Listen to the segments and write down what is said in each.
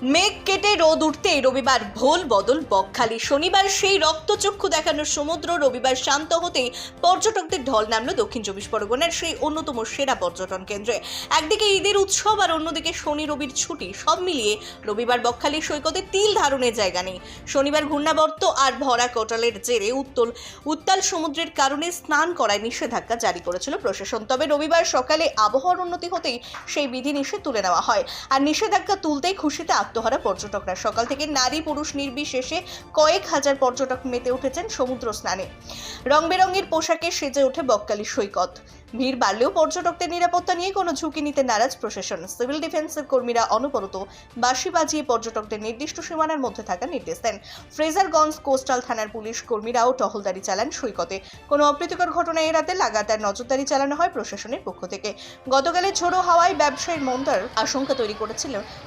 মেঘ কেটে রোদ উঠতেই রবিবার ভোল বদল বকখালি। শনিবার সেই রক্তচক্ষু দেখানোর সমুদ্র রবিবার শান্ত হতেই পর্যটকদের ঢল নামলো দক্ষিণ চব্বিশ পরগনার সেই অন্যতম সেরা পর্যটন কেন্দ্রে। একদিকে ঈদের উৎসব আর অন্যদিকে শনি রবির ছুটি, সব মিলিয়ে রবিবার বকখালি সৈকতে তিল ধারণের জায়গা নেই। শনিবার ঘূর্ণাবর্ত আর ভরা কোটালের জেরে উত্তাল সমুদ্রের কারণে স্নান করায় নিষেধাজ্ঞা জারি করেছিল প্রশাসন। তবে রবিবার সকালে আবহাওয়ার উন্নতি হতেই সেই বিধিনিষেধ তুলে নেওয়া হয়। আর নিষেধাজ্ঞা তুলতেই খুশিতে আত্মহারা পর্যটকরা। সকাল থেকে নারী পুরুষ নির্বিশেষে কয়েক হাজার পর্যটক মেতে উঠেছেন সমুদ্র স্নানে। রং বেরঙের পোশাকে সেজে ওঠে বকখালি সৈকত। ভিড় বাড়লেও পর্যটকদের নিরাপত্তা নিয়ে কোনো ঝুঁকি নিতে নারাজ প্রশাসন। সিভিল ডিফেন্সের কর্মীরা অনবরত বাঁশি বাজিয়ে পর্যটকদের নির্দিষ্ট সীমানার মধ্যে থাকার নির্দেশ দেন। ফ্রেজারগঞ্জ কোস্টাল থানার পুলিশ কর্মীরাও টহলদারি চালান সৈকতে। কোনো অপ্রীতিকর ঘটনা এড়াতে লাগাতার নজরদারি চালানো হয় প্রশাসনের পক্ষ থেকে। গতকালের ঝোড়ো হাওয়ায় ব্যবসায়ীর মন্দার আশঙ্কা তৈরি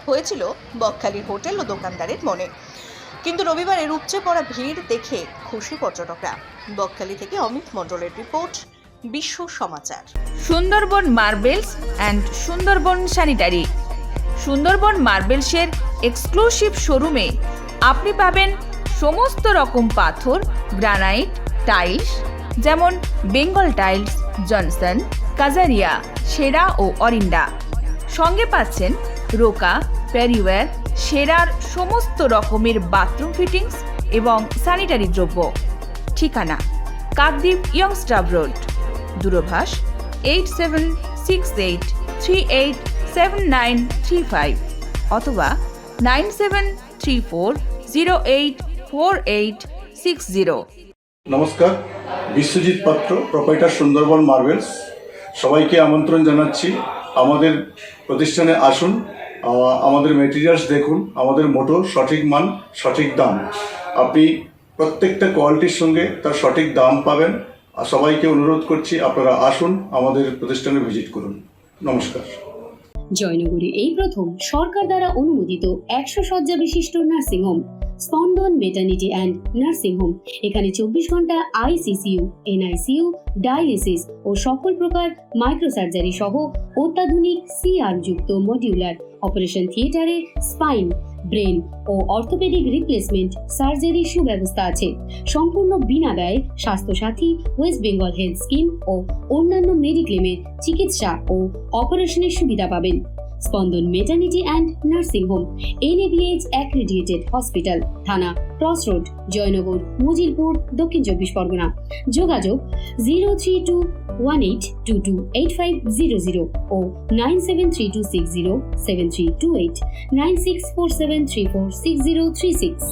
হয়েছিল বকখালির হোটেল ও দোকানদারের মনে। কিন্তু রবিবারের উপচে পড়া ভিড় দেখে খুশি পর্যটকরা। বকখালি থেকে অমিত মণ্ডলের রিপোর্ট, Bishwa Samachar. Sundarban marbles and Sundarban sanitary. Sundarban মার্বেলসের এক্সক্লুসিভ শোরুমে আপনি পাবেন সমস্ত রকম পাথর, গ্রানাইট, টাইলস, যেমন বেঙ্গল টাইলস, জনসন, কাজারিয়া, সেরা ও অরিন্ডা। সঙ্গে পাচ্ছেন রোকা, প্যারিওয়্যার, সেরার সমস্ত রকমের বাথরুম ফিটিংস এবং স্যানিটারি দ্রব্য। ঠিকানা: কাকদ্বীপ ইয়ংস্টার রোড, দূরভাষ 8768387935 অথবা 9734084860। নমস্কার, বিশ্বজিৎ পাত্র, প্রোপাইটার সুন্দরবন মার্বেলস। সবাইকে আমন্ত্রণ জানাচ্ছি, আমাদের প্রতিষ্ঠানে আসুন, আমাদের মেটেরিয়ালস দেখুন। আমাদের মোটো সঠিক মান, সঠিক দাম। আপনি প্রত্যেকটা কোয়ালিটির সঙ্গে তার সঠিক দাম পাবেন। আর সবাইকে অনুরোধ করছি, আপনারা আসুন, আমাদের প্রতিষ্ঠানে ভিজিট করুন। নমস্কার। জয়নগরে এই প্রথম সরকার দ্বারা অনুমোদিত 100 শয্যা বিশিষ্ট নার্সিংহোম স্পন্দন মেটার্নিটি অ্যান্ড নার্সিং হোম। এখানে 24 ঘন্টা আইসিসিউ, এনআইসিউ, ডায়ালিসিস ও সকল প্রকার মাইক্রোসার্জারি সহ অত্যাধুনিক সিআর যুক্ত মডিউলার অপারেশন থিয়েটারে স্পাইন, ব্রেন ও অর্থোপেডিক রিপ্লেসমেন্ট সার্জারির সুব্যবস্থা আছে। সম্পূর্ণ বিনা ব্যয় Swasthya Sathi, west Bengal health scheme ও অন্যান্য মেডিক্লেমের চিকিৎসা ও অপারেশনের সুবিধা পাবেন। Spandan maternity and nursing home, NABH accredited hospital, Thana cross road, Joynagar, Majilpur, Dakshin 24 Pargana. যোগাযোগ 03218228500 ও 9732607328, 9647346036।